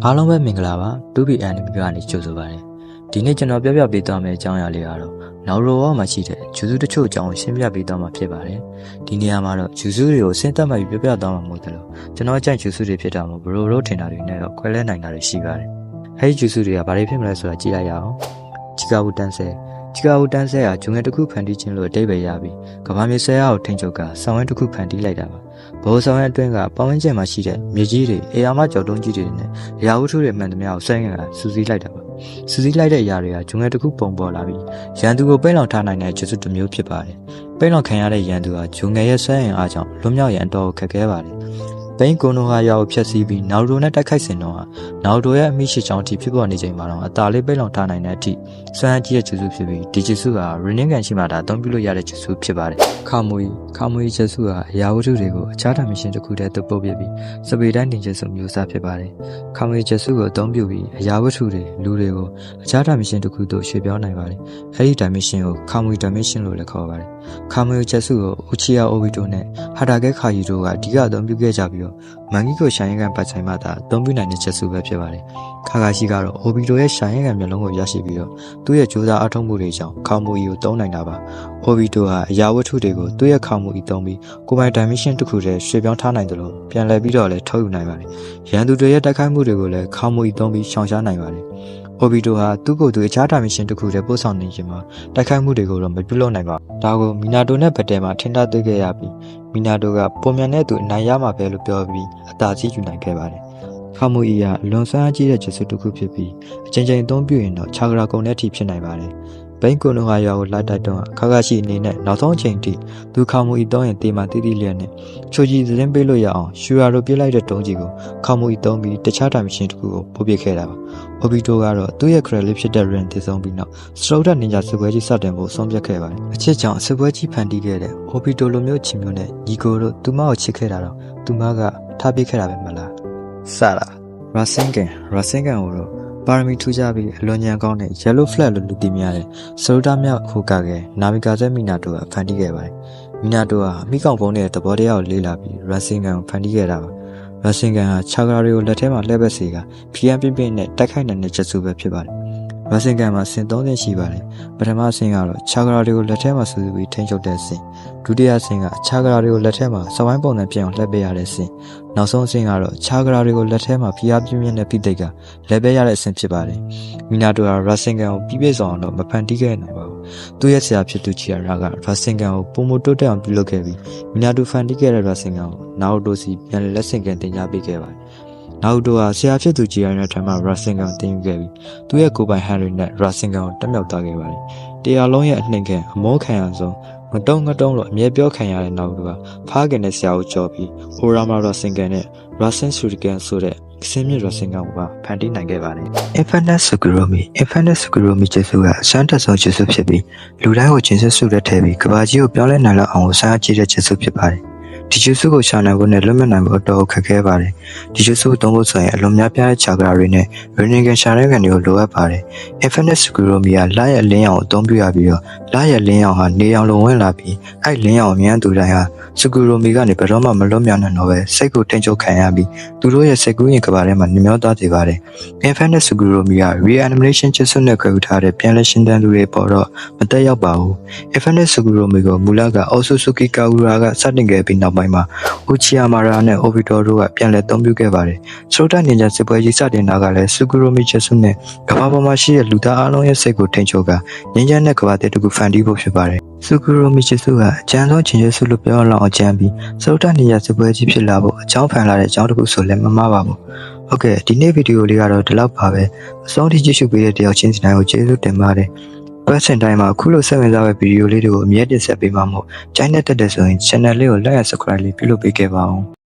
အားလုံးပဲမင်္ဂလာပါ2B anime ကနေကြိုဆိုပါရစေဒီနေ့ကျွန်တော်ပြပြပေးသွားမယ့်အကြောင်းအရာလေးကတော့နောက်ရောမှာရှိတဲ့ဂျူးစုတချို့အကြောင်းရှင်းပြပေးသွားမှာဖြစ်ပါတယ်ဒီနေရာမှာတော့ဂျူးစုတွေကိုစဉ်းသတ်မှပြီးပြပြသွားမှာမဟုတ်တယ်လို့ကျွန်တော်အကြိုက်ဂျူးစုတွေဖြစ်တာမို့ဘရိုရိုထင်တာတွေနဲ့တော့ခွဲလဲနိုင်တာတွေရှိပါတယ်အဲဒီဂျူးစုတွေကဘာတွေဖြစ်မလဲဆိုတာကြည့်လိုက်ရအောင်ချီကာဂိုတန်းဆဲချီကာဂိုတန်းဆဲဟာဂျုံငယ်တစ်ခုဖန်တီးခြင်းလို့အဓိပ္ပာယ်ရပြီးကမ္ဘာမြေဆဲအားကိုထိန်းချုပ်ကဆောင်းဝင်းတစ်ခုဖန်တီးလိုက်တာပါဘောဆောင်ရဲ့အတွင်းကပတ်ဝန်းကျင်မှာရှိတဲ့မြေကြီးတွေအေယာမကြော်တုံးကြီးတွေနဲ့ရာဝတ္ထုတွေမှန်သမျှကိုစိုင်းရတာစူးစီးလိုက်တာပါစူးစီးလိုက်တဲ့အရာတွေကဂျုံငယ်တစ်ခုပုံပေါ်လာပြီးရန်သူကိုပိတ်လောင်ထားနိုင်တဲ့ဂျုစုတစ်မျိုးဖြစ်ပါတယ်ပိတ်လောင်ခံရတဲ့ရန်သူဟာဂျုံငယ်ရဲ့ဆွဲရင်အားကြောင့်လွတ်မြောက်ရန်တော့ခက်ခဲပါတယ်ဘိန်းကိုနိုဟာယာကိုဖျက်ဆီးပြီးနောက်တိုနဲ့တိုက်ခိုက်စင်တော့နောက်တိုရဲ့အမိရှိချောင်းတီဖြစ်ပေါ်နေချိန်မှာတော့အသာလေးပိတ်လောင်ထားနိုင်တဲ့အထိစွမ်းကြီးရဲ့ဂျုစုဖြစ်ပြီးဒီဂျုစုဟာရင်းနှင်းကန်ရှိမှဒါအသုံးပြုလို့ရတဲ့ဂျုစုဖြစ်ပါတယ်ခါမွေဂျုစုဟာအရာဝတ္ထုတွေကိုအခြားတာမရှင်တစ်ခုတည်းသို့ပို့ပြပြီးစပေတိုင်းတင်ဂျုစုမျိုးစားဖြစ်ပါတယ်ခါမွေဂျုစုကိုအသုံးပြုပြီးအရာဝတ္ထုတွေလူတွေကိုအခြားတာမရှင်တစ်ခုသို့ရွှေ့ပြောင်းနိုင်ပါတယ်အဲဒီဒါမရှင်ကိုခါမွေဒါမရှင်လို့လည်းခေါ်ပါတယ်ခါမွေဂျုစုကိုဥချီယာအိုဘီတိုနဲ့ဟာတာကဲခါယီတို့ကအဓိကအသုံးပြုခဲ့ကြပြီးမန်ဂီကိုရှာရင်ကန်ပတ်ဆိုင်မှသာအသုံးပြုနိုင်တဲ့ချက်စုပဲဖြစ်ပါတယ်။ခါခါရှိကတော့အိုဘီတိုရဲ့ရှာရင်ကန်မျိုးလုံးကိုရရှိပြီးတော့သူ့ရဲ့ကြိုးစားအထောက်မှုတွေကြောင့်ခေါမူအီကိုသုံးနိုင်တာပါ။အိုဘီတိုဟာအရာဝတ္ထုတွေကိုသူ့ရဲ့ခေါမူအီသုံးပြီးကိုယ်ပိုင် dimension တစ်ခုတည်းရွှေ့ပြောင်းထားနိုင်တယ်လို့ပြန်လည်ပြီးတော့လည်းထုတ်ယူနိုင်ပါတယ်။ရန်သူတွေရဲ့တိုက်ခိုက်မှုတွေကိုလည်းခေါမူအီသုံးပြီးရှောင်ရှားနိုင်ပါတယ်။အိုဘီတိုဟာသူ့ကိုယ်သူအခြား dimension တစ်ခုတည်းပို့ဆောင်နေခြင်းမှာတိုက်ခိုက်မှုတွေကိုတော့မပြုလုပ်နိုင်ပါဘူး။ဒါကိုမီနာတိုနဲ့ဘတ်တယ်မှာထင်ရှားတွေ့ခဲ့ရပြီးမီနာတိုကပုံမြန်တဲ့သူအနိုင်ရမှာပဲလို့ပြောပြီးအသာစီးယူနိုင်ခဲ့ပါတယ်။ခါမူအီကလွန်ဆန်းကြီးတဲ့ဂျုစုတစ်ခုဖြစ်ပြီးအချိန်ချင်းအသုံးပြုရင်တော့ခြာဂရာကုံတဲ့အထိဖြစ်နိုင်ပါတယ်။ဘိန်းကိုနိုဟာယာကိုလိုက်တိုက်တော့ခါခါရှိအနေနဲ့နောက်ဆုံးအချိန်ထိသူခါမူအီသုံးရင်တေးမှတီးတီးလျက်နဲ့ချိုကြီးသတင်းပေးလို့ရအောင်ရှူရာလိုပြစ်လိုက်တဲ့တုံးကြီးကိုခါမူအီသုံးပြီးတခြားတာမရှင်တစ်ခုကိုပို့ပစ်ခဲ့တာပါ။အိုဘီတိုကတော့သူ့ရဲ့ credit ဖြစ်တဲ့ Ren တည်ဆုံးပြီးနောက်စထရိုဒတ်နင်ဂျာစစ်ပွဲကြီးစတင်ဖို့ဆုံးဖြတ်ခဲ့ပါတယ်။အချစ်ကြောင့်စစ်ပွဲကြီးဖန်တီးခဲ့တဲ့အိုဘီတိုလိုမျိုးချင်မျိုးနဲ့ညီကိုတို့သူမကိုချစ်ခဲ့တာတော့သူမကထားပစ်ခဲ့တာပဲမလား။စတာရာစင်ကန်ကိုတော့ပါရမီထူးခြားပြီးအလွန်ညံကောင်းတဲ့ Yellow Flag လို့လူသိများတဲ့စရိုဒါမြောက်ဟိုကာကဲနာမီကာဇက်မီနာတိုကဖန်တီးခဲ့ပါတယ်။မီနာတိုဟာအမိကောင်ပုံးတဲ့သဘောတရားကိုလေ့လာပြီးရာစင်ကန်ကိုဖန်တီးခဲ့တာပါ။ရာစင်ကန်ဟာခြာဂရာတွေကိုလက်ထဲမှာလှည့်ပတ်စေကဖီယန်ပြင်းပြင်းနဲ့တိုက်ခိုက်နိုင်တဲ့ချက်စုပဲဖြစ်ပါတယ်။ရာစင်ကန်မှာဆင်3ဆင့်ရှိပါတယ်။ပထမဆင့်ကတော့ခြာဂရာတွေကိုလက်ထဲမှာစုပြီးထိန်းချုပ်တဲ့ဆင့်ဒုတိယဆင့်ကခြာဂရာတွေကိုလက်ထဲမှာစဝိုင်းပုံစံပြအောင်လှည့်ပေးရတဲ့ဆင့်နောက်ဆုံးဆင့်ကတော့ခြာဂရာတွေကိုလက်ထဲမှာဖီယာပြင်းပြင်းနဲ့ဖိသိက်ကလဲပေးရတဲ့အဆင့်ဖြစ်ပါတယ်။မီနာတိုဟာရာစင်ကန်ကိုပြည့်ပြည့်စုံအောင်တော့မဖန်တီးခဲ့နိုင်ပါဘူး။သူ့ရဲ့ဆရာဖြစ်သူချီယာရာကရာစင်ကန်ကိုပုံမတိုးတက်အောင်ပြုလုပ်ခဲ့ပြီးမီနာတိုဖန်တီးခဲ့တဲ့ရာစင်ကန်ကိုနောက်တိုစီပြန်လက်ဆင့်ကန်တင်ကြားပေးခဲ့ပါတယ်။နောက်တိုဟာဆရာဖြစ်သူချီယာနဲ့ထမ်းမှရာစင်ကန်တင်ယူခဲ့ပြီးသူ့ရဲ့ကိုယ်ပိုင်ဟန်ရီနဲ့ရာစင်ကန်ကိုတက်မြောက်သွားခဲ့ပါတယ်။တရားလုံးရဲ့အနှိမ်ခံအမောခံရဆုံးငတုံးလို့အမြဲပြောခံရတဲ့နောက်ကဖားကန်တဲ့ဆရာကိုကြော်ပြီးအိုရာမာရာစင်ကန်နဲ့ရာစင်ဆူရီကန်ဆိုတဲ့စင်းမြရာစင်ကန်ကိုဖန်တီးနိုင်ခဲ့ပါတယ်။ Infinite Sukuromi ကျေစုကအစွမ်းတက်ဆုံးကျေစုဖြစ်ပြီးလူတိုင်းကိုချင်းဆက်စုတဲ့ထဲပြီးကဘာကြီးကိုပြောင်းလဲနိုင်လောက်အောင်စမ်းကြည့်တဲ့ကျေစုဖြစ်ပါတယ်။ဒီကျေစုကိုရှာနိုင်ဖို့နဲ့လွတ်မြောက်နိုင်ဖို့တော့ခက်ခဲပါတယ်။ဒီကျေစုကိုသုံးဖို့ဆိုရင်အလွန်များပြားတဲ့ခြာဂရာတွေနဲ့ရင်းနှီးကန်ရှာတဲ့ကန်တွေကိုလိုအပ်ပါတယ်။ Infinite Sukuromi ကလာရဲ့လင်းရောင်ကိုအသုံးပြုရပြီးတော့လာရဲ့လင်းရောင်ဟာနေရောင်လိုဝင်လာပြီးအဲ့လင်းရောင်အမြန်သူတိုင်းဟာSukuromi ကနေဘယ်တော့မှမလွတ်မြောက်နိုင်တော့ပဲစိတ်ကိုထိန်းချုပ်ခံရပြီးသူတို့ရဲ့စိတ်ကူးရင်ကဘာထဲမှာနှမျောသွားစေပါတယ်။ Infinite Sukuromi က Reanimation ချက်စုနဲ့ခွဲယူထားတဲ့ပြန်လည်ရှင်းတန်းသူတွေပေါ်တော့မတက်ရောက်ပါဘူး။ Infinite Sukuromi ကိုမူလက Otsutsuki Kagura ကစတင်ခဲ့ပြီးနောက်ပိုင်းမှာ Uchiyamara နဲ့ Obito တို့ကပြန်လည်သုံးပြုခဲ့ပါတယ်။စရိုဒတ်နင်ဂျာစစ်ပွဲကြီးစတင်တာကလည်း Sukuromi ချက်စုနဲ့ကဘာပေါ်မှာရှိတဲ့လူသားအလုံးရဲ့စိတ်ကိုထိန်းချုပ်ကငြိမ်းချမ်းတဲ့ကဘာတစ်ခုဖန်တီးဖို့ဖြစ်ပါတယ်။ Sukuromi ချက်စုကအကျဉ်းဆုံးချင်းချက်စုလို့ပြောလောက်အောင်ကြံပြီးစရိုဒတ်နင်ဂျာစစ်ပွဲကြီးဖြစ်လာဖို့အကြောင်းဖန်လာတဲ့အကြောင်းတစ်ခုဆိုလည်းမမှားပါဘူး။ဟုတ်ကဲ့ဒီနေ့ဗီဒီယိုလေးကတော့ဒီလောက်ပါပဲ။အဆုံးထိကြည့်ရှုပေးတဲ့တယောက်ချင်းစီတိုင်းကိုကျေးဇူးတင်ပါတယ်။ပတ်စင်တိုင်းမှာအခုလိုဆက်ဝင်စားတဲ့ဗီဒီယိုလေးတွေကိုအမြဲတင်ဆက်ပေးမှာမို့ကြိုက်တဲ့ဆိုရင် channel လေးကို like and subscribe လေးပြုလုပ်ပေးခဲ့ပါဦး။